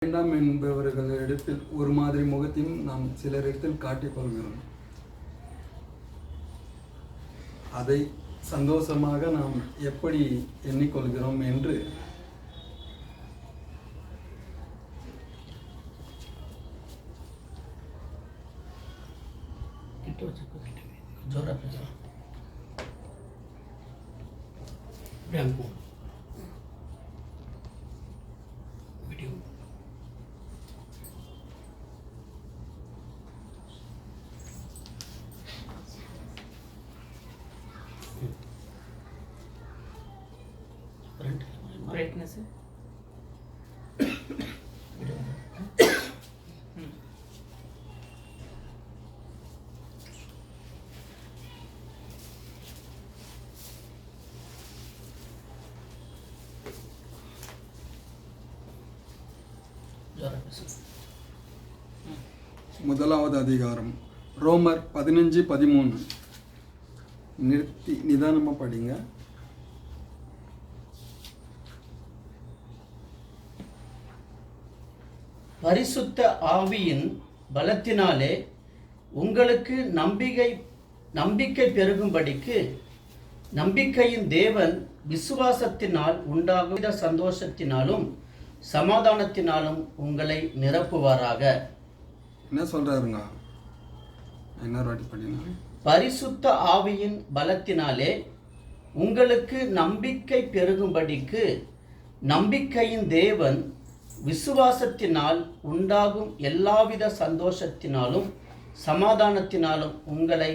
வேண்டாம் என்பவர்களிடத்தில் ஒரு மாதிரி முகத்தையும் நாம் சிலரிடத்தில் காட்டிக்கொள்கிறோம். அதை சந்தோஷமாக நாம் எப்படி எண்ணிக்கொள்கிறோம் என்று brightness முதலாவது அதிகாரம் ரோமர் 15:13 நிறுத்தி நிதானமாக படிங்க. பரிசுத்த ஆவியின் பலத்தினாலே உங்களுக்கு நம்பிக்கை பெருகும்படிக்கு நம்பிக்கையின் தேவன் விசுவாசத்தினால் உண்டாகும் சந்தோஷத்தினாலும் சமாதானத்தினாலும் உங்களை நிரப்புவாராக. என்ன சொல்றாருங்க? என்ன வாட்டி படிங்க. பரிசுத்த ஆவியின் பலத்தினாலே உங்களுக்கு நம்பிக்கை பெருகும்படிக்கு நம்பிக்கையின் தேவன் விசுவாசத்தினால் உண்டாகும் எல்லாவித சந்தோஷத்தினாலும் சமாதானத்தினாலும் உங்களை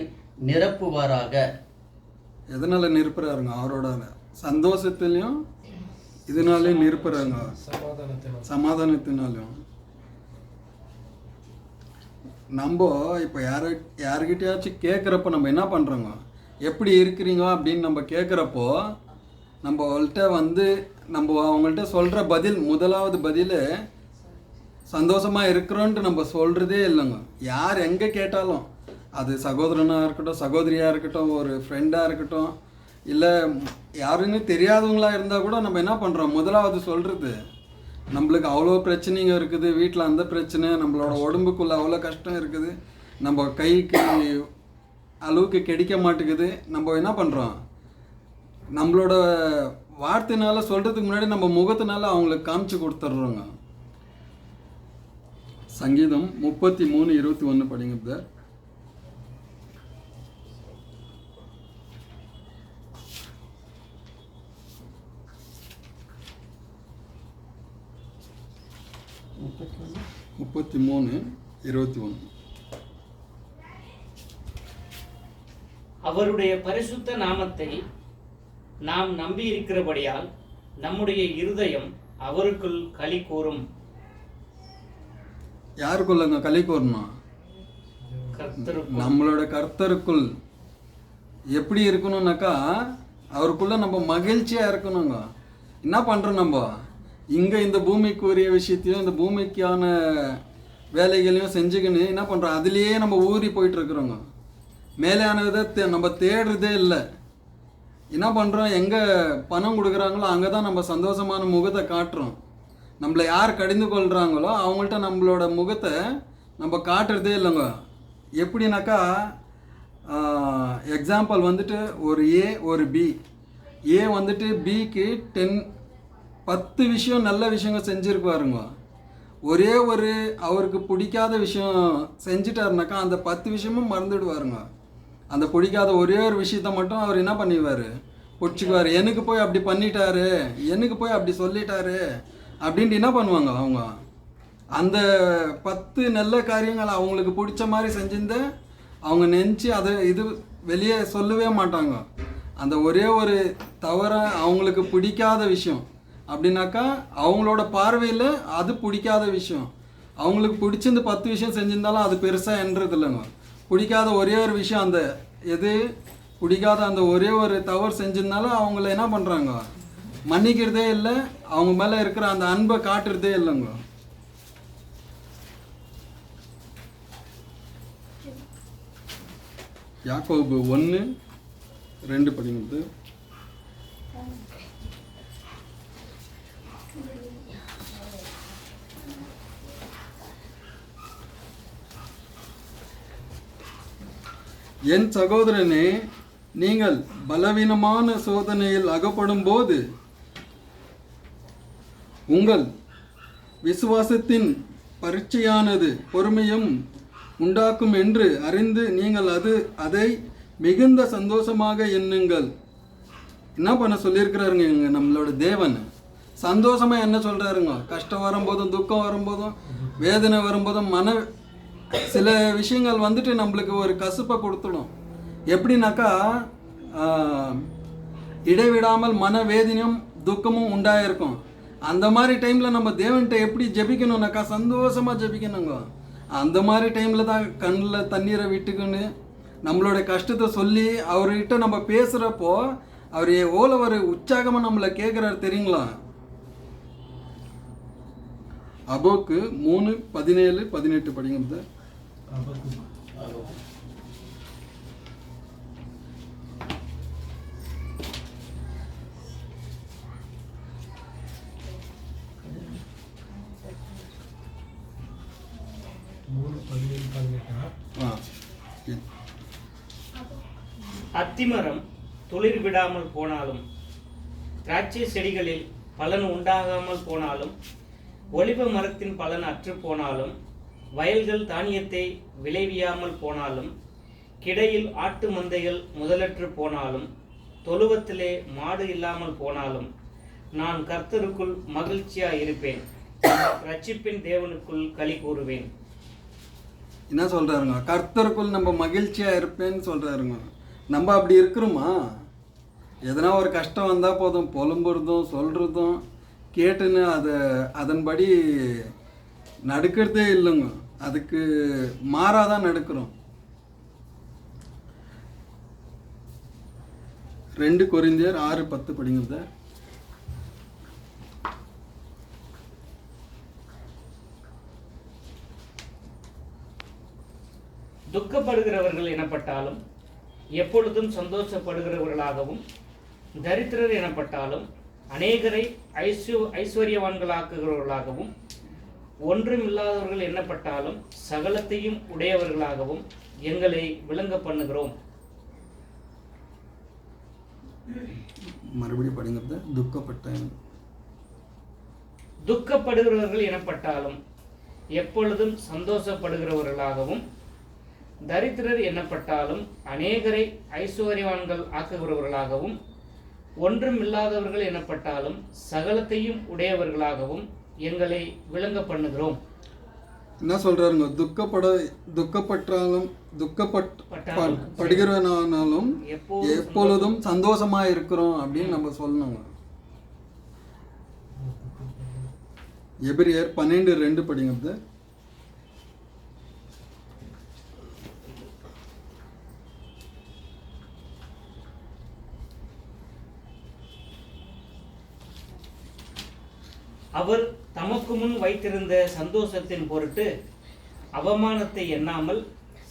நிரப்புவாராக. எதனால நிரப்புறாருங்க? அவரோட சந்தோஷத்திலையும் இதனாலே நிரப்புறாங்க, சமாதானத்தினாலும். நம்ம இப்போ யாருக்கிட்டையாச்சும் கேட்குறப்போ நம்ம என்ன பண்ணுறோங்க, எப்படி இருக்கிறீங்க அப்படின்னு நம்ம கேட்குறப்போ நம்ம அவங்கள்ட்ட சொல்கிற பதில், முதலாவது பதில் சந்தோஷமாக இருக்கிறோன்ட்டு நம்ம சொல்கிறதே இல்லைங்க. யார் எங்கே கேட்டாலும், அது சகோதரனாக இருக்கட்டும், சகோதரியாக இருக்கட்டும், ஒரு ஃப்ரெண்டாக இருக்கட்டும், இல்லை யாருன்னு தெரியாதவங்களாக இருந்தால் கூட நம்ம என்ன பண்ணுறோம், முதலாவது சொல்கிறது நம்மளுக்கு அவ்வளோ பிரச்சனைங்க இருக்குது, வீட்டில் அந்த பிரச்சனை, நம்மளோட உடம்புக்குள்ளே அவ்வளோ கஷ்டம் இருக்குது, நம்ம கைக்கு அளவுக்கு கிடைக்க மாட்டேங்குது. நம்ம என்ன பண்ணுறோம், நம்மளோட வார்த்தைனால சொல்கிறதுக்கு முன்னாடி நம்ம முகத்தினால அவங்களுக்கு காமிச்சு கொடுத்துட்றோங்க. சங்கீதம் 33:21 படிங்க சார். அவருடைய பரிசுத்த நாமத்தை நாம் நம்பி இருக்கிறபடியால் நம்முடைய இருதயம் அவருக்குள் களி கூறும். யாருக்குள்ளங்க களி கூறணும்? நம்மளோட கர்த்தருக்குள். எப்படி இருக்கணும்னாக்கா அவருக்குள்ள நம்ம மகிழ்ச்சியாக இருக்கணுங்க. என்ன பண்ணுறோம், நம்ம இங்கே இந்த பூமிக்குரிய விஷயத்தையும் இந்த பூமிக்கான வேலைகளையும் செஞ்சுக்கின்னு என்ன பண்ணுறோம், அதுலேயே நம்ம ஊறி போயிட்டுருக்குறோங்க. மேலானதை நம்ம தேடுறதே இல்லை. என்ன பண்ணுறோம், எங்கே பணம் கொடுக்குறாங்களோ அங்கே தான் நம்ம சந்தோஷமான முகத்தை காட்டுறோம். நம்மளை யார் கடிந்து கொள்கிறாங்களோ அவங்கள்ட்ட நம்மளோட முகத்தை நம்ம காட்டுறதே இல்லைங்க. எப்படின்னாக்கா எக்ஸாம்பிள் ஒரு ஏ ஒரு பி. ஏ பிக்கு 10 விஷயம் நல்ல விஷயங்கள் செஞ்சுருப்பாருங்க. ஒரே ஒரு அவருக்கு பிடிக்காத விஷயம் செஞ்சிட்டாருனாக்கா அந்த 10 விஷயமும் மறந்துடுவாருங்க. அந்த பிடிக்காத ஒரே ஒரு விஷயத்த மட்டும் அவர் என்ன பண்ணிடுவார், பிடிச்சிக்குவார். எனக்கு போய் அப்படி பண்ணிட்டாரு, எனக்கு போய் அப்படி சொல்லிட்டாரு அப்படின்ட்டு என்ன பண்ணுவாங்க அவங்க. அந்த 10 நல்ல காரியங்களை அவங்களுக்கு பிடிச்ச மாதிரி செஞ்சிருந்த அவங்க நினச்சி அதை வெளியே சொல்லவே மாட்டாங்க. அந்த ஒரே ஒரு தவிர அவங்களுக்கு பிடிக்காத விஷயம் அப்படின்னாக்கா அவங்களோட பார்வையில் அது பிடிக்காத விஷயம். அவங்களுக்கு பிடிச்சிருந்து 10 விஷயம் செஞ்சிருந்தாலும் அது பெருசாக என்றது இல்லைங்க. பிடிக்காத ஒரே ஒரு விஷயம், அந்த பிடிக்காத அந்த ஒரே ஒரு தவறு செஞ்சிருந்தாலும் அவங்கள என்ன பண்ணுறாங்க, மன்னிக்கிறதே இல்லை, அவங்க மேலே இருக்கிற அந்த அன்பை காட்டுறதே இல்லைங்க. யாக்கோபு 1:2 படிக்கிறது. என் சகோதரனே, நீங்கள் பலவீனமான சோதனையில் அகப்படும் போது உங்கள் விசுவாசத்தின் பரீட்சையானது பொறுமையும் உண்டாக்கும் என்று அறிந்து நீங்கள் அதை மிகுந்த சந்தோஷமாக எண்ணுங்கள். என்ன பண்ண சொல்லியிருக்கிறாருங்க இங்க நம்மளோட தேவன்? சந்தோஷமா என்ன சொல்றாருங்க? கஷ்டம் வரும்போதும் துக்கம் வரும்போதும் வேதனை வரும்போதும் சில விஷயங்கள் வந்துட்டு நம்மளுக்கு ஒரு கசுப்பை கொடுத்துடும். எப்படின்னாக்கா இடைவிடாமல் மனவேதனையும் துக்கமும் உண்டாயிருக்கும். அந்த மாதிரி டைமில் நம்ம தேவன்கிட்ட எப்படி ஜெபிக்கணும்னாக்கா சந்தோஷமாக ஜெபிக்கணுங்க. அந்த மாதிரி டைமில் தான் கண்ணில் தண்ணீரை விட்டுக்குன்னு நம்மளோட கஷ்டத்தை சொல்லி அவர்கிட்ட நம்ம பேசுகிறப்போ அவர் எவ்வளோ ஒரு உற்சாகமாக நம்மளை கேட்குறாரு தெரியுங்களா? அபோக்கு 3:17-18 படிங்க. அத்திமரம் துளிர் விடாமல் போனாலும், திராட்சை செடிகளில் பலன் உண்டாகாமல் போனாலும், ஒலிவ மரத்தின் பலன் அற்று போனாலும், வயல்கள் தானியத்தை விளைவியாமல் போனாலும், கிடையில் ஆட்டு மந்தைகள் முதலற்று போனாலும், தொழுவத்திலே மாடு இல்லாமல் போனாலும், நான் கர்த்தருக்குள் மகிழ்ச்சியா இருப்பேன், ரட்சிப்பின் தேவனுக்குள் களி கூறுவேன். என்ன சொல்றாருங்க? கர்த்தருக்குள் நம்ம மகிழ்ச்சியா இருப்பேன்னு சொல்றாருங்க. நம்ம அப்படி இருக்கிறோமா? எதனா ஒரு கஷ்டம் வந்தால் போதும் புலம்புறதும் சொல்கிறதும் கேட்டுன்னு அதன்படி நடக்கிறதே இல்லைங்க. அதுக்கு மாறாதான் நடக்கிறோம். 2 கொரிந்தியர் 6:10 படிங்க. துக்கப்படுகிறவர்கள் எனப்பட்டாலும் எப்பொழுதும் சந்தோஷப்படுகிறவர்களாகவும், தரித்திரர் எனப்பட்டாலும் அநேகரை ஐஸ்வர்யவான்களாக்குகிறவர்களாகவும், ஒன்றுமில்லாதவர்கள் என்னப்பட்டாலும் சகலத்தையும் உடையவர்களாகவும் எங்களை விளங்க பண்ணுகிறோம். மறுபடியும் படிங்க. துக்கப்படுகிறவர்கள் எனப்பட்டாலும் எப்பொழுதும் சந்தோஷப்படுகிறவர்களாகவும், தரித்திரர் என்னப்பட்டாலும் அநேகரை ஐஸ்வர்யவான்கள் ஆக்குகிறவர்களாகவும், ஒன்றும் இல்லாதவர்கள் எனப்பட்டாலும் சகலத்தையும் உடையவர்களாகவும் எங்களை விளங்க பண்ணுகிறோம். என்ன சொல்றாருங்க? துக்கப்படுகிறவனாலும் எப்பொழுதும் சந்தோஷமா இருக்கிறோம் அப்படின்னு நம்ம சொல்லணுங்க. எபிரியர் 12:2 படிங்க. அவர் தமக்கு முன் வைத்திருந்த சந்தோஷத்தின் பொருட்டு அவமானத்தை எண்ணாமல்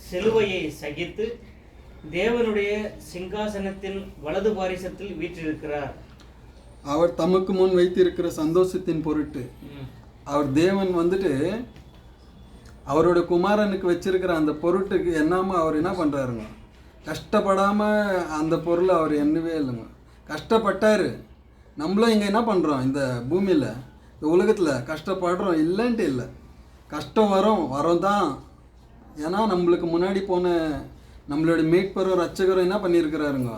சிலுவையை சகித்து தேவனுடைய சிங்காசனத்தின் வலது பாரிசத்தில் வீற்றிருக்கிறார். அவர் தமக்கு முன் வைத்திருக்கிற சந்தோஷத்தின் பொருட்டு அவர் தேவன் வந்துட்டு அவரோட குமாரனுக்கு வச்சிருக்கிற அந்த பொருட்டுக்கு எண்ணாமல் அவர் என்ன பண்ணுறாருங்க? கஷ்டப்படாமல் அந்த பொருளை அவர் எண்ணவே இல்லைங்க. கஷ்டப்பட்டார். நம்மளும் இங்கே என்ன பண்ணுறோம்? இந்த பூமியில் இந்த உலகத்தில் கஷ்டப்படுறோம் இல்லைன்ட்டு இல்லை. கஷ்டம் வரும் தான். ஏன்னா நம்மளுக்கு முன்னாடி போன நம்மளோட மீட்பரும் ரட்சகரும் என்ன பண்ணியிருக்கிறாருங்க?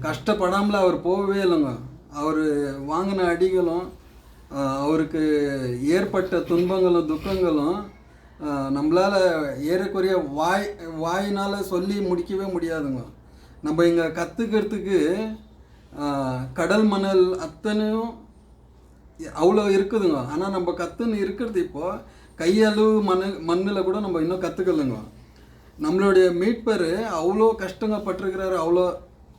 கஷ்டப்படாமல் அவர் போகவே இல்லைங்க. அவர் வாங்கின அடிகளும் அவருக்கு ஏற்பட்ட துன்பங்களும் துக்கங்களும் நம்மளால் ஏறக்குறைய வாயினால் சொல்லி முடிக்கவே முடியாதுங்க. நம்ம இங்கே கற்றுக்கிறதுக்கு கடல் மணல் அத்தனையும் அவ்வளோ இருக்குதுங்க. ஆனால் நம்ம கற்றுன்னு இருக்கிறது இப்போது கையளவு மண்ணில் கூட நம்ம இன்னும் கற்றுக்கலைங்க. நம்மளுடைய மீட்பர் அவ்வளோ கஷ்டங்கப்பட்டிருக்கிறாரு,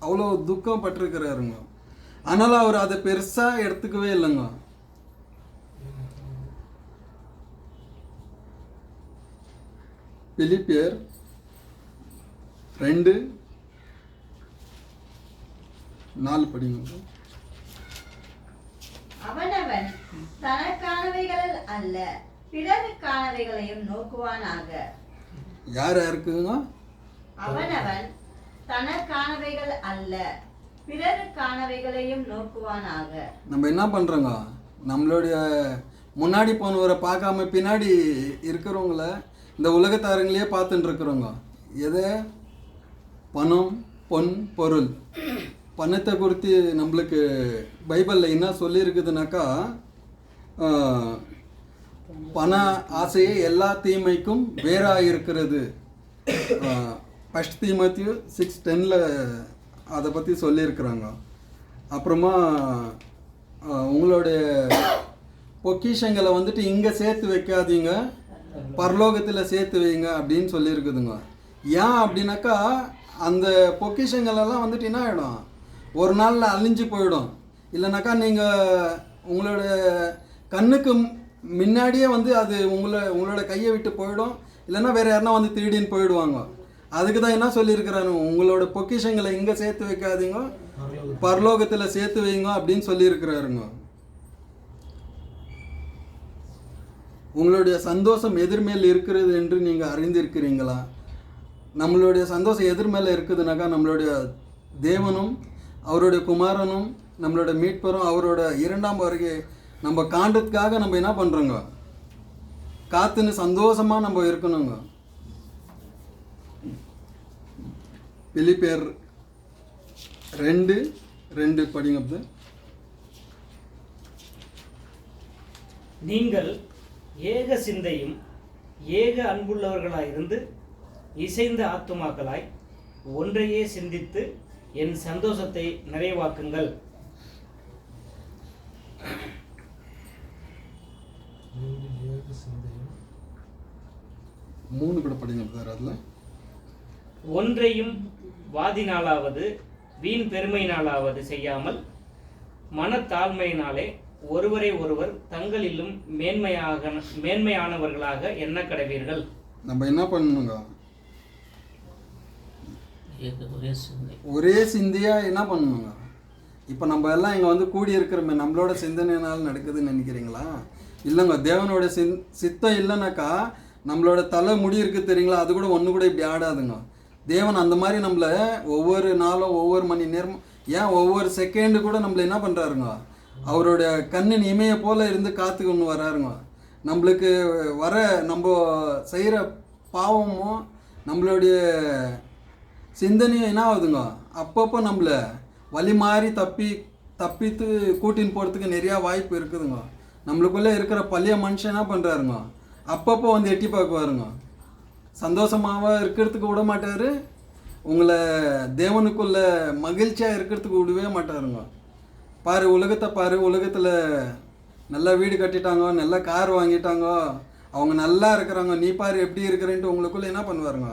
அவ்வளோ துக்கம் பட்டிருக்கிறாருங்க. ஆனால் அவர் அதை பெருசாக எடுத்துக்கவே இல்லைங்க. பிலிப்பியர் 2:4 படிங்க. அவனவன் தனக்கானவைகள் அல்ல பிறருக்கானவைகளையும் நோக்குவானாக. யார் யாருக்குங்க? அவனவன் தனக்கானவைகள் அல்ல, பிறருக்கானவைகளையும் நோக்குவானாக. நம்ம என்ன பண்ணுறோங்க, நம்மளுடைய முன்னாடி போனவரை பார்க்காம பின்னாடி இருக்கிறவங்கள இந்த உலகத்தாரங்களையே பார்த்துட்டு இருக்கிறோங்க. எதை? பணம், பொன், பொருள். பணத்தை குறித்து நம்மளுக்கு பைபிளில் என்ன சொல்லியிருக்குதுனாக்கா, பண ஆசையே எல்லா தீமைக்கும் வேறாக இருக்கிறது. ஃபர்ஸ்ட் தீமோத்தேயு 6:10 அதை பற்றி சொல்லியிருக்கிறாங்க. அப்புறமா உங்களுடைய பொக்கிஷங்களை வந்துட்டு இங்கே சேர்த்து வைக்காதீங்க, பரலோகத்தில் சேர்த்து வைங்க அப்படின்னு சொல்லியிருக்குதுங்க. ஏன் அப்படின்னாக்கா, அந்த பொக்கிஷங்களெல்லாம் வந்துட்டு என்ன ஆகிடும், ஒரு நாளில் அழிஞ்சு போயிடும். இல்லைனாக்கா நீங்கள் உங்களுடைய கண்ணுக்கு முன்னாடியே வந்து அது உங்களோட கையை விட்டு போயிடும். இல்லைன்னா வேறு யாருன்னா வந்து திருடின்னு போயிடுவாங்க. அதுக்கு தான் என்ன சொல்லியிருக்கிறாங்க, உங்களோட பொக்கிஷங்களை இங்கே சேர்த்து வைக்காதீங்க, பரலோகத்தில் சேர்த்து வைங்க அப்படின்னு சொல்லியிருக்கிறாருங்க. உங்களுடைய சந்தோஷம் எதிர்மேல் இருக்கிறது என்று நீங்கள் அறிந்திருக்கிறீங்களா? நம்மளுடைய சந்தோஷம் எதிர்மேல இருக்குதுனாக்கா, நம்மளுடைய தேவனும் அவருடைய குமாரனும் நம்மளோட மீட்பரும் அவரோட 2ஆம் வருகை நம்ம காண்றதுக்காக நம்ம என்ன பண்ணுறோங்க, காத்துன்னு சந்தோஷமாக நம்ம இருக்கணுங்க. பிலிப்பியர் 2:2 படிங்க. நீங்கள் ஏக சிந்தையும் ஏக அன்புள்ளவர்களாயிருந்து இசைந்த ஆத்துமாக்களாய் ஒன்றையே சிந்தித்து என் சந்தோஷத்தை நிறைவாக்குங்கள். 3 கூட படிங்க சார். அதில் ஒன்றையும் வாதினாலாவது வீண் பெருமையினாலாவது செய்யாமல் மனத்தாழ்மையினாலே ஒருவரை ஒருவர் தங்களிலும் மேன்மையானவர்களாக எண்ண கடவீர்கள். நம்ம என்ன பண்ணணுங்க, ஒரே சிந்தையாக என்ன பண்ணணுங்க. இப்போ நம்ம எல்லாம் இங்கே வந்து கூடி இருக்கிறோமே, நம்மளோட சிந்தனையினால் நடக்குதுன்னு நினைக்கிறீங்களா? இல்லைங்க, தேவனோட சித்தம் இல்லைனாக்கா நம்மளோட தலை முடி இருக்குது தெரியுங்களா, அது கூட ஒன்று கூட இப்படி ஆடாதுங்க. தேவன் அந்த மாதிரி நம்மளை ஒவ்வொரு நாளும் ஒவ்வொரு மணி நேரம், ஏன் ஒவ்வொரு செகண்டு கூட நம்மளை என்ன பண்ணுறாருங்க, அவரோட கண்ணின் இமையை போல் இருந்து காத்துக்கொண்டு வராருங்க. நம்மளுக்கு வர நம்ம செய்கிற பாவமும் நம்மளுடைய சிந்தனையும் என்ன ஆகுதுங்க, அப்பப்போ நம்மளை வழி மாறி தப்பித்து கூட்டின்னு போகிறதுக்கு நிறையா வாய்ப்பு இருக்குதுங்க. நம்மளுக்குள்ளே இருக்கிற பழைய மனுஷன் என்ன பண்ணுறாருங்க, அப்பப்போ வந்து எட்டி பார்க்குவாருங்க. சந்தோஷமாக இருக்கிறதுக்கு விட மாட்டார், உங்களை தேவனுக்குள்ள மகிழ்ச்சியாக இருக்கிறதுக்கு விடவே மாட்டாருங்க. பாரு உலகத்தை பாரு, உலகத்தில் நல்லா வீடு கட்டிட்டாங்க, நல்லா கார் வாங்கிட்டாங்க, அவங்க நல்லா இருக்கிறாங்க, நீ பாரு எப்படி இருக்கிறேன்ட்டு உங்களுக்குள்ளே என்ன பண்ணுவாருங்க,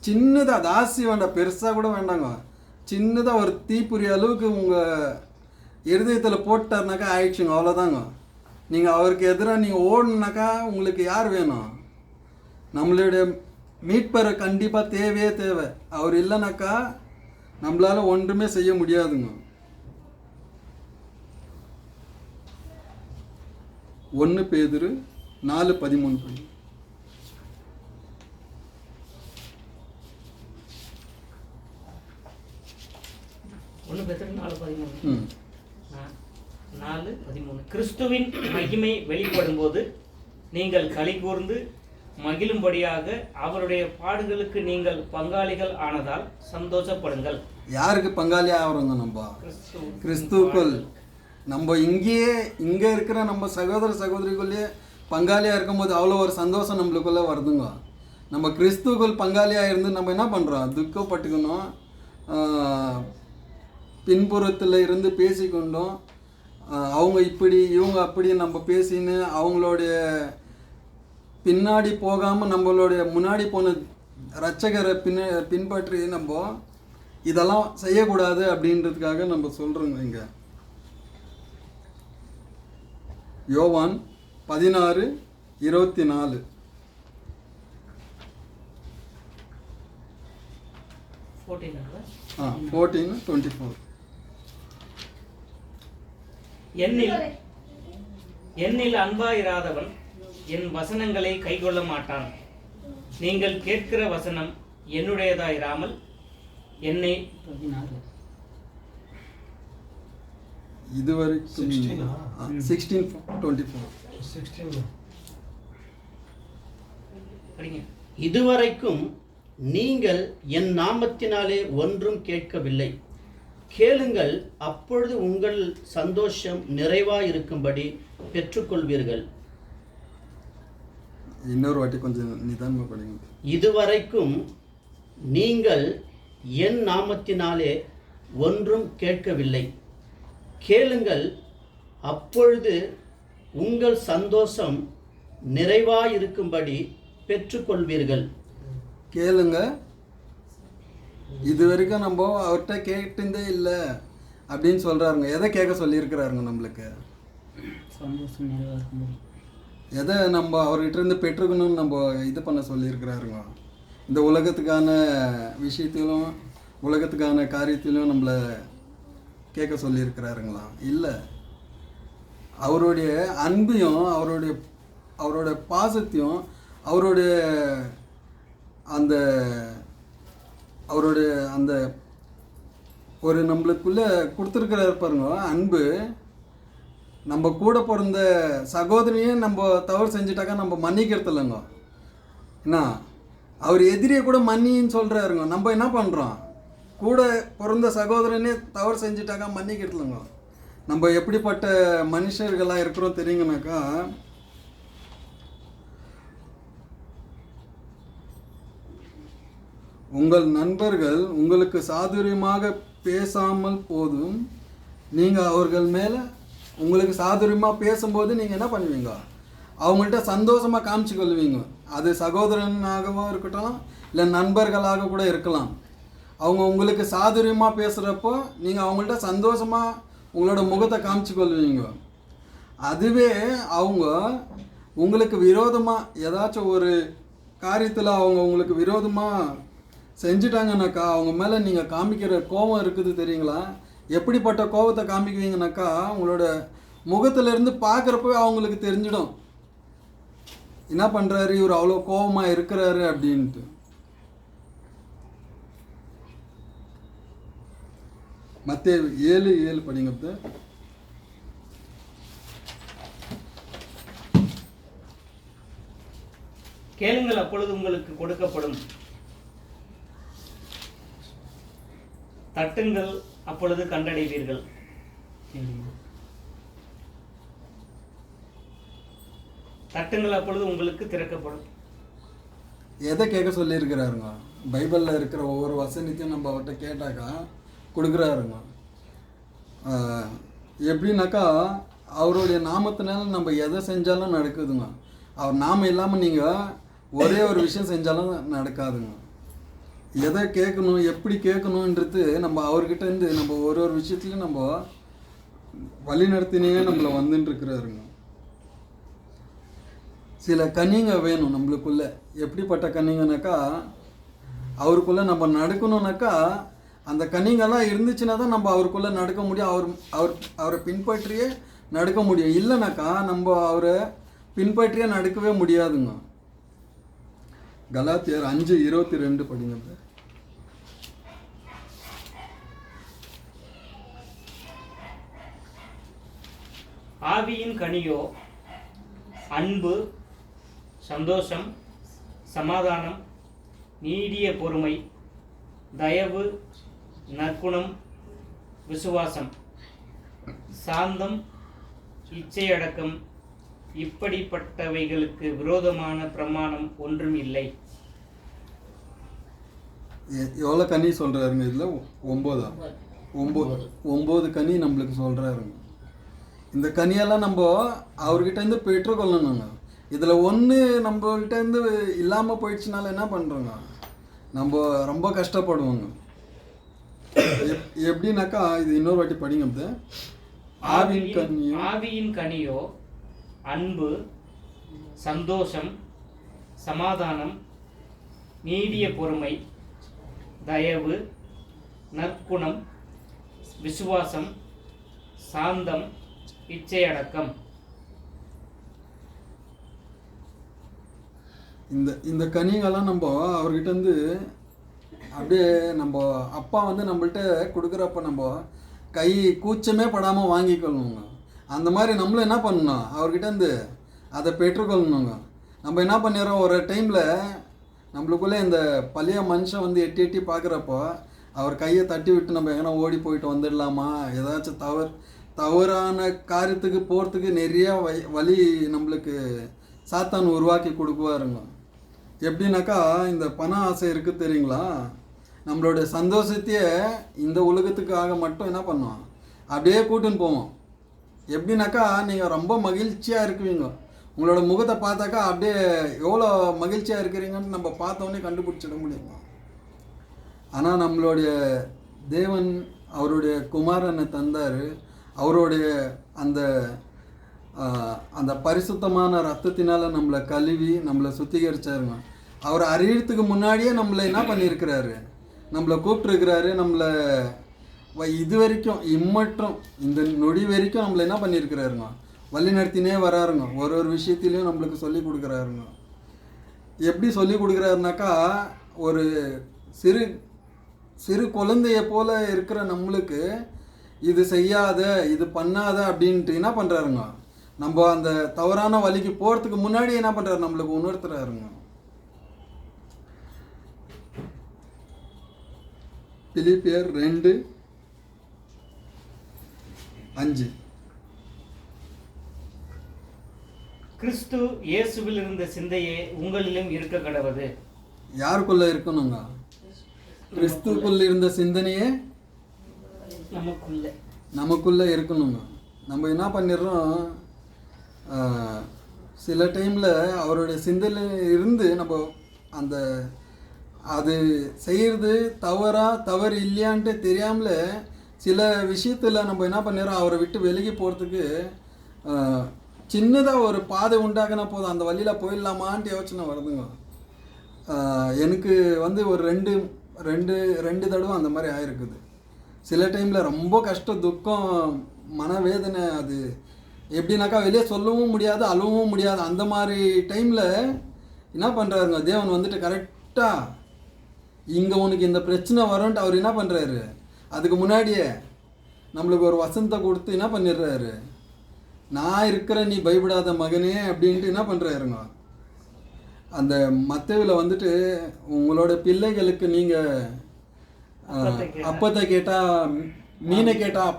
சின்னதாக, அது ஆசி வேண்டாம், பெருசாக கூட வேண்டாங்க, சின்னதாக ஒரு தீப்புரி அளவுக்கு உங்கள் இருதயத்தில் போட்டாருனாக்கா ஆயிடுச்சுங்க, அவ்வளோதாங்க. நீங்கள் அவருக்கு எதிராக நீங்கள் ஓடணுனாக்கா உங்களுக்கு யார் வேணும்? நம்மளுடைய மீட்பரை கண்டிப்பாக தேவையே தேவை. அவர் இல்லைனாக்கா நம்மளால் ஒன்றுமே செய்ய முடியாதுங்க. 1 பேதுரு 4:13 படி. கிறிஸ்துவின் மகிமை வெளிப்படும்போது நீங்கள் களி கூர்ந்து மகிழும்படியாக அவருடைய பாடுகளுக்கு நீங்கள் பங்காளிகள் ஆனதால் சந்தோஷப்படுங்கள். யாருக்கு பங்காளி ஆகிறோங்க? நம்ம கிறிஸ்துக்குள். நம்ம இங்கே இருக்கிற நம்ம சகோதர சகோதரிக்குள்ளேயே பங்காளியாக இருக்கும்போது அவ்வளோ ஒரு சந்தோஷம் நம்மளுக்குள்ளே வருதுங்க. நம்ம கிறிஸ்துக்குள் பங்காளியாக இருந்து நம்ம என்ன பண்ணுறோம், துக்கப்பட்டுக்கணும், பின்புறத்தில் இருந்து பேசிக்கொண்டோம், அவங்க இப்படி இவங்க அப்படி நம்ம பேசின்னு அவங்களுடைய பின்னாடி போகாமல் நம்மளுடைய முன்னாடி போன இரட்சகரை பின்பற்றி நம்ம இதெல்லாம் செய்யக்கூடாது அப்படின்றதுக்காக நம்ம சொல்கிறோங்க. இங்கே யோவான் 16:24. ஆ 14:24. என்னில் அன்பாயிராதவன் என் வசனங்களை கைக்கொள்ள மாட்டான். நீங்கள் கேட்கிற வசனம் என்னுடையதாயிராமல் என்னை இதுவரைக்கும் 16:24. படிங்க. இதுவரைக்கும் நீங்கள் என் நாமத்தினாலே ஒன்றும் கேட்கவில்லை. கேளுங்கள், அப்பொழுது உங்கள் சந்தோஷம் நிறைவாயிருக்கும்படி பெற்றுக்கொள்வீர்கள். இன்னொரு வாட்டி கொஞ்சம் நிதானமாக படிங்க. இதுவரைக்கும் நீங்கள் என் நாமத்தினாலே ஒன்றும் கேட்கவில்லை. கேளுங்கள், அப்பொழுது உங்கள் சந்தோஷம் நிறைவாயிருக்கும்படி பெற்றுக்கொள்வீர்கள். கேளுங்க, இது வரைக்கும் நம்ம அவர்கிட்ட கேட்டுந்தே இல்லை அப்படின்னு சொல்கிறாருங்க. எதை கேட்க சொல்லியிருக்கிறாருங்க நம்மளுக்கு? சந்தோஷம் நிறைவாக இருக்கும்போது எதை நம்ம அவர்கிட்ட இருந்து பெற்றுக்கணும்னு நம்ம இது பண்ண சொல்லியிருக்கிறாருங்க. இந்த உலகத்துக்கான விஷயத்திலும் உலகத்துக்கான காரியத்திலும் நம்மளை கேட்க சொல்லியிருக்கிறாருங்களா? இல்லை, அவருடைய அன்பையும் அவருடைய பாசத்தையும் அவருடைய அந்த ஒரு நம்மளுக்குள்ளே கொடுத்துருக்கிறாரு பாருங்க அன்பு. நம்ம கூட பிறந்த சகோதரியே நம்ம தவறு செஞ்சுட்டாக்கா நம்ம மன்னிக்கிறது இல்லைங்க. என்ன, அவர் எதிரியை கூட மன்னின்னு சொல்கிறாருங்க. நம்ம என்ன பண்ணுறோம்? கூட பிறந்த சகோதரனே தவறு செஞ்சுட்டாக்கா மன்னிக்கிறது இல்லைங்க. நம்ம எப்படிப்பட்ட மனுஷர்களாக இருக்கிறோம் தெரியுங்கனாக்கா, உங்கள் நண்பர்கள் உங்களுக்கு சாதுரியமாக பேசாமல் போதும், நீங்கள் அவர்கள் மேலே உங்களுக்கு சாதுரியமாக பேசும்போது நீங்கள் என்ன பண்ணுவீங்க? அவங்கள்ட்ட சந்தோஷமாக காமிச்சு கொள்வீங்க. அது சகோதரனாகவும் இருக்கட்டும், இல்லை நண்பர்களாக கூட இருக்கலாம். அவங்க உங்களுக்கு சாதுரியமாக பேசுகிறப்போ நீங்கள் அவங்கள்ட்ட சந்தோஷமாக உங்களோட முகத்தை காமிச்சு கொள்வீங்க. அதுவே அவங்க உங்களுக்கு விரோதமாக ஏதாச்சும் ஒரு காரியத்தில் அவங்க உங்களுக்கு விரோதமாக செஞ்சிட்டாங்கனாக்கா, அவங்க மேலே நீங்கள் காமிக்கிற கோபம் இருக்குது தெரியுங்களா? எப்படிப்பட்ட கோபத்தை காமிக்குவீங்கனாக்கா, உங்களோட முகத்திலேருந்து பார்க்குறப்பவே அவங்களுக்கு தெரிஞ்சிடும் என்ன பண்ணுறாரு, இவர் அவ்வளோ கோபமாக இருக்கிறாரு அப்படின்ட்டு. மத்தேயு 7:7 படிங்க. கேளுங்கள், அப்பொழுது உங்களுக்கு கொடுக்கப்படும். தட்டுங்கள், அப்பொழுது கண்டடைவீர்கள். தட்டுங்கள், அப்பொழுது உங்களுக்கு திறக்கப்படும். எதை கேட்க சொல்லியிருக்கிறாருங்க? பைபிளில் இருக்கிற ஒவ்வொரு வசனத்தையும் நம்ம அவர்கிட்ட கேட்டாக்கா கொடுக்குறாருங்க. எப்படின்னாக்கா, அவருடைய நாமத்தினால நம்ம எதை செஞ்சாலும் நடக்குதுங்க. அவர் நாமம் இல்லாமல் நீங்கள் ஒரே ஒரு விஷயம் செஞ்சாலும் நடக்காதுங்க. எதை கேட்கணும், எப்படி கேட்கணுன்றது நம்ம அவர்கிட்டேருந்து நம்ம ஒரு விஷயத்துலையும் நம்ம வழி நடத்தினே நம்மளை வந்துட்டுருக்கிறாருங்க. சில கனிங்க வேணும் நம்மளுக்குள்ள. எப்படிப்பட்ட கனிங்கனாக்கா, அவருக்குள்ளே நம்ம நடக்கணுன்னாக்கா அந்த கனிங்கெல்லாம் இருந்துச்சுன்னா தான் நம்ம அவருக்குள்ளே நடக்க முடியும். அவரை பின்பற்றியே நடக்க முடியும். இல்லைனாக்கா நம்ம அவரை பின்பற்றியே நடக்கவே முடியாதுங்க. கலாத்தியர் 5:22 படிங்க. ஆவியின் கனியோ அன்பு, சந்தோஷம், சமாதானம், நீடிய பொறுமை, தயவு, நற்குணம், விசுவாசம், சாந்தம், இச்சையடக்கம். இப்படிப்பட்டவைகளுக்கு விரோதமான பிரமாணம் ஒன்றும் இல்லை. எவ்வளோ கனி சொல்கிறாருங்க இதில்? 9 கனி நம்மளுக்கு சொல்கிறாருங்க. இந்த கனியெல்லாம் நம்ம அவர்கிட்டேருந்து பெற்றுக்கொள்ளணுங்க. இதில் ஒன்று நம்மகிட்டேருந்து இல்லாமல் போயிடுச்சுனால என்ன பண்ணுறோங்க, நம்ம ரொம்ப கஷ்டப்படுவோங்க. எப்படின்னாக்கா, இது இன்னொரு வாட்டி படிங்க. ஆவியின் கனியோ அன்பு, சந்தோஷம், சமாதானம், நீடிய பொறுமை, தயவு, நற்குணம், விசுவாசம், சாந்தம், இச்சையடக்கம். இந்த கனிகள்லாம் நம்ம அவர்கிட்டருந்து அப்படியே நம்ம அப்பா வந்து நம்மள்ட்ட கொடுக்குறப்ப நம்ம கை கூச்சமே படாமல் வாங்கிக்கொள்ளணுங்க. அந்த மாதிரி நம்மளும் என்ன பண்ணணும், அவர்கிட்டேருந்து அதை பெற்றுக்கொள்ளணுங்க. நம்ம என்ன பண்ணிடுறோம், ஒரு டைமில் நம்மளுக்குள்ளே இந்த பழைய மனுஷன் வந்து எட்டி எட்டி பார்க்குறப்போ அவர் கையை தட்டி விட்டு நம்ம எங்கன்னா ஓடி போயிட்டு வந்துடலாமா, ஏதாச்சும் தவறான காரியத்துக்கு போகிறதுக்கு நிறைய வழி நம்மளுக்கு சாத்தான் உருவாக்கி கொடுக்குவாருங்க. எப்படின்னாக்கா இந்த பண ஆசை இருக்குது தெரியுங்களா, நம்மளுடைய சந்தோஷத்தையே இந்த உலகத்துக்காக மட்டும் என்ன பண்ணுவோம் அப்படியே கூட்டுன்னு போவோம். எப்படின்னாக்கா நீங்கள் ரொம்ப மகிழ்ச்சியாக இருக்குவீங்க, உங்களோட முகத்தை பார்த்தாக்கா அப்படியே எவ்வளோ மகிழ்ச்சியாக இருக்கிறீங்கன்னு நம்ம பார்த்தோன்னே கண்டுபிடிச்சிட முடியுங்க. ஆனால் நம்மளுடைய தேவன் அவருடைய குமாரனை தந்தார், அவருடைய அந்த அந்த பரிசுத்தமான ரத்தத்தினால் நம்மளை கழுவி நம்மளை சுத்திகரிச்சாருங்க. அவர் அறியறதுக்கு முன்னாடியே நம்மளை என்ன பண்ணியிருக்கிறாரு, நம்மளை கூப்பிட்டுருக்கிறாரு, நம்மளை இது வரைக்கும் இம்மட்டும் இந்த நொடி வரைக்கும் நம்மளை என்ன பண்ணியிருக்கிறாருங்க, வழி நடத்தினே வராருங்க. ஒரு விஷயத்திலையும் நம்மளுக்கு சொல்லி கொடுக்குறாருங்க. எப்படி சொல்லி கொடுக்குறாருனாக்கா, ஒரு சிறு சிறு குழந்தைய போல் இருக்கிற நம்மளுக்கு இது செய்யாத இது பண்ணாத அப்படின்ட்டு என்ன பண்ணுறாருங்க, நம்ம அந்த தவறான வழிக்கு போகிறதுக்கு முன்னாடி என்ன பண்ணுறாரு, நம்மளுக்கு உணர்த்துறாருங்க. பிலிப்பியர் 2:5 கிறிஸ்து இயேசுவில் இருந்த சிந்தையே உங்களிலும் இருக்க கடவது. யாருக்குள்ள இருக்கணுங்க, கிறிஸ்துக்குள்ள இருந்த சிந்தனையே நமக்குள்ள இருக்கணுங்க. நம்ம என்ன பண்ணிடுறோம், சில டைமில் அவருடைய சிந்தனை இருந்து நம்ம அந்த அது செய்கிறது தவறு இல்லையான்ட்டு தெரியாமல் சில விஷயத்தில் நம்ம என்ன பண்ணிடுறோம், அவரை விட்டு விலகி போகிறதுக்கு சின்னதாக ஒரு பாதை உண்டாகினா போதும், அந்த வழியில் போயிடலாமான்ட்டு யோசனை வருதுங்க. எனக்கு வந்து ஒரு ரெண்டு தடவை அந்த மாதிரி ஆயிருக்குது. சில டைமில் ரொம்ப கஷ்டம், துக்கம், மனவேதனை. அது எப்படின்னாக்கா வெளியே சொல்லவும் முடியாது, அழவும் முடியாது. அந்த மாதிரி டைமில் என்ன பண்ணுறாருங்க, தேவன் வந்துட்டு கரெக்டாக இங்கே உனக்கு இந்த பிரச்சனை வரும்ன்ட்டு அவர் என்ன பண்ணுறாரு, அதுக்கு முன்னாடியே நம்மளுக்கு ஒரு வசனத்தை கொடுத்து என்ன பண்ணிடுறாரு, நான் இருக்கிற நீ பயப்படாத மகனே அப்படின்ட்டு என்ன பண்ணுறாருங்க. அந்த மத்தேயுவில் வந்துட்டு உங்களோட பிள்ளைகளுக்கு நீங்கள் அப்பத்தை கேட்டால் மீனை கேட்டால்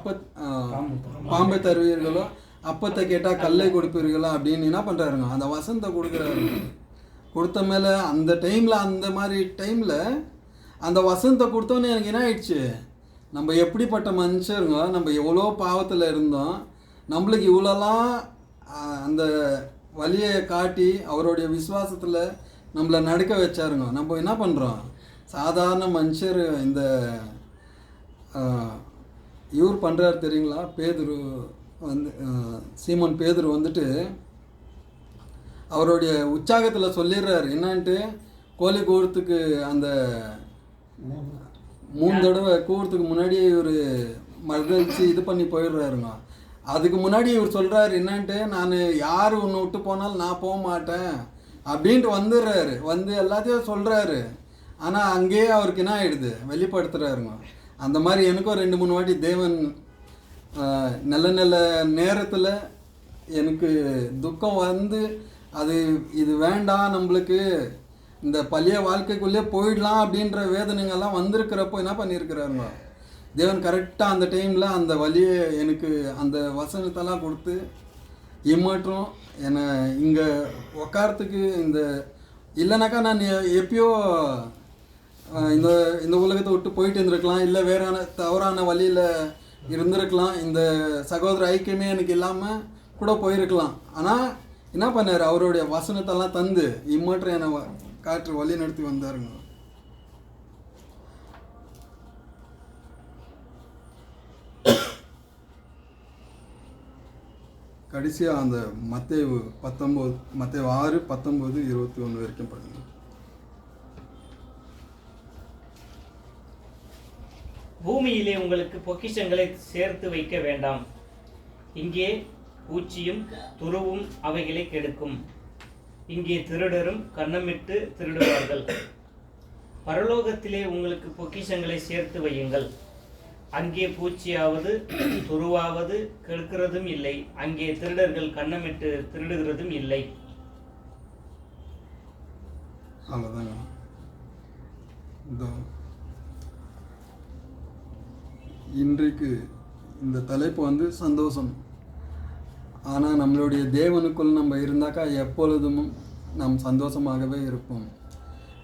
பாம்பை தருவீர்களோ, அப்பத்தை கேட்டால் கல்லை கொடுப்பீர்களோ அப்படின்னு என்ன பண்ணுறாருங்க, அந்த வசனத்தை கொடுக்குறாருங்க. கொடுத்த மேலே அந்த டைமில் அந்த மாதிரி டைமில் அந்த வசனத்தை கொடுத்தோன்னே எனக்கு என்ன ஆயிடுச்சு, நம்ம எப்படிப்பட்ட மனுஷருங்க, நம்ம எவ்வளோ பாவத்தில் இருந்தோம், நம்மளுக்கு இவ்வளோலாம் அந்த வழியை காட்டி அவருடைய விசுவாசத்தில் நம்மளை நடக்க வச்சாருங்க. நம்ம என்ன பண்ணுறோம், சாதாரண மனுஷர். இந்த இவர் பண்ணுறாரு தெரியுங்களா, பேதுரு வந்து சீமோன் பேதுரு வந்துட்டு அவருடைய உற்சாகத்தில் சொல்லிடுறாரு என்னான்ட்டு, கோழி கூறத்துக்கு அந்த 3 தடவை கூறத்துக்கு முன்னாடியே இவர் மகிழ்ச்சி இது பண்ணி போயிடுறாருங்க. அதுக்கு முன்னாடி இவர் சொல்கிறாரு என்னான்ட்டு, நான் யார் உன்னை விட்டு போனாலும் நான் போக மாட்டேன் அப்படின்ட்டு வந்துடுறாரு. வந்து எல்லாத்தையும் சொல்கிறாரு. ஆனால் அங்கேயே அவருக்கு என்ன ஆகிடுது, வெளிப்படுத்துகிறாருங்க. அந்த மாதிரி எனக்கும் 2-3 வாட்டி தேவன் நல்ல நேரத்தில் எனக்கு துக்கம் வந்து இது வேண்டாம், நம்மளுக்கு இந்த பழைய வாழ்க்கைக்குள்ளே போயிடலாம் அப்படின்ற வேதனைங்கள்லாம் வந்திருக்கிறப்போ என்ன பண்ணியிருக்கிறாருங்க, தேவன் கரெக்டாக அந்த டைமில் அந்த வழியை எனக்கு அந்த வசனத்தெல்லாம் கொடுத்து இம்மற்றும் என்னை இங்கே உக்காரத்துக்கு இந்த இல்லைனாக்கா நான் எப்பயோ இந்த உலகத்தை விட்டு போயிட்டு இருந்திருக்கலாம், இல்லை வேறான தவறான வழியில் இருந்திருக்கலாம், இந்த சகோதர ஐக்கியமே எனக்கு இல்லாமல் கூட போயிருக்கலாம். ஆனால் என்ன பண்ணார், அவருடைய வசனத்தெல்லாம் தந்து இம்மற்றும் என்னை காற்று வழி நடத்தி வந்தாருங்க. கடைசியாக அந்த மத்தேயு 6:19-21 வரைக்கும் படிங்க. பூமியிலே உங்களுக்கு பொக்கிஷங்களை சேர்த்து வைக்க வேண்டாம், இங்கே பூச்சியும் துருவும் அவைகளை கெடுக்கும், இங்கே திருடரும் கன்னமிட்டு திருடுவார்கள், பரலோகத்திலே உங்களுக்கு பொக்கிஷங்களை சேர்த்து வையுங்கள். அங்கே பூச்சியாவது துருவாவது கெடுக்கிறதும் இல்லை, அங்கே திருடர்கள் கன்னமிட்டு திருடுகிறதும் இல்லை. அவ்வளோதாங்க. இன்றைக்கு இந்த தலைப்பு வந்து சந்தோஷம். ஆனால் நம்மளுடைய தேவனுக்குள் நம்ம இருந்தாக்கா எப்பொழுதும் நாம் சந்தோஷமாகவே இருப்போம்.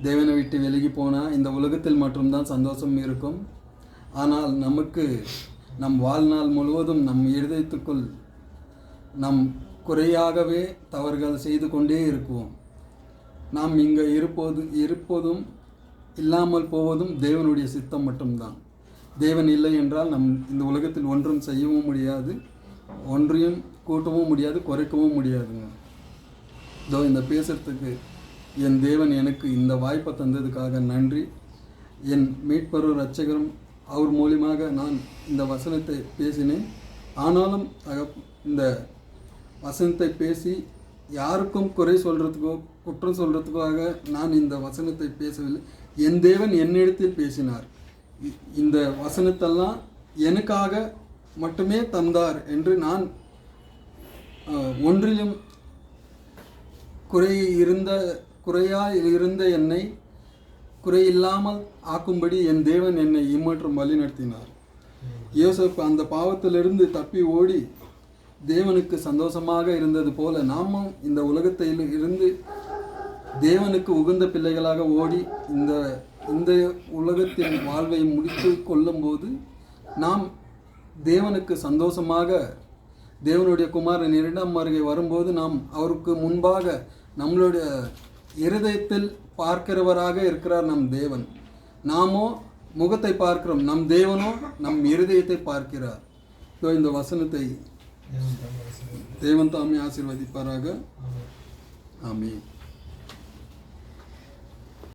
தேவனை விட்டு விலகி போனால் இந்த உலகத்தில் மட்டும்தான் சந்தோஷம் இருக்கும். ஆனால் நமக்கு நம் வாழ்நாள் முழுவதும் நம் இருதயத்துக்குள் நம் குறையாகவே தவறுகள் செய்து கொண்டே இருக்குவோம். நாம் இங்கே இருப்பதும் இல்லாமல் போவதும் தேவனுடைய சித்தம் மட்டும்தான். தேவன் இல்லை என்றால் நம் இந்த உலகத்தில் ஒன்றும் செய்யவும் முடியாது, ஒன்றையும் கூட்டவும் முடியாது, குறைக்கவும் முடியாதுங்க. இதோ இந்த பேசுறதுக்கு என் தேவன் எனக்கு இந்த வாய்ப்பை தந்ததுக்காக நன்றி. என் மீட்பரும் இரட்சகரும் அவர் மூலியமாக நான் இந்த வசனத்தை பேசினேன். ஆனாலும் இந்த வசனத்தை பேசி யாருக்கும் குறை சொல்கிறதுக்கோ குற்றம் சொல்கிறதுக்காக நான் இந்த வசனத்தை பேசவில்லை. என் தேவன் என்னிடத்தில் பேசினார். இந்த வசனத்தெல்லாம் எனக்காக மட்டுமே தந்தார் என்று நான் ஒன்றிலும் குறையாக இருந்த என்னை குறையில்லாமல் ஆக்கும்படி என் தேவன் என்னை இம்மற்றும் வழி நடத்தினார். யோசேப்பு அந்த பாவத்திலிருந்து தப்பி ஓடி தேவனுக்கு சந்தோஷமாக இருந்தது போல நாமும் இந்த உலகத்தில் இருந்து தேவனுக்கு உகந்த பிள்ளைகளாக ஓடி இந்த உலகத்தின் வாழ்வை முடித்து கொள்ளும்போது நாம் தேவனுக்கு சந்தோஷமாக தேவனுடைய குமாரன் 2ஆம் வருகை வரும்போது நாம் அவருக்கு முன்பாக நம்மளுடைய இருதயத்தில் பார்க்கிறவராக இருக்கிறார் நம் தேவன். நாமோ முகத்தை பார்க்கிறோம், நம் தேவனோ நம் இருதயத்தை பார்க்கிறார். இந்த வசனத்தை தேவன் தாமே ஆசீர்வதிப்பாராக. ஆமென்.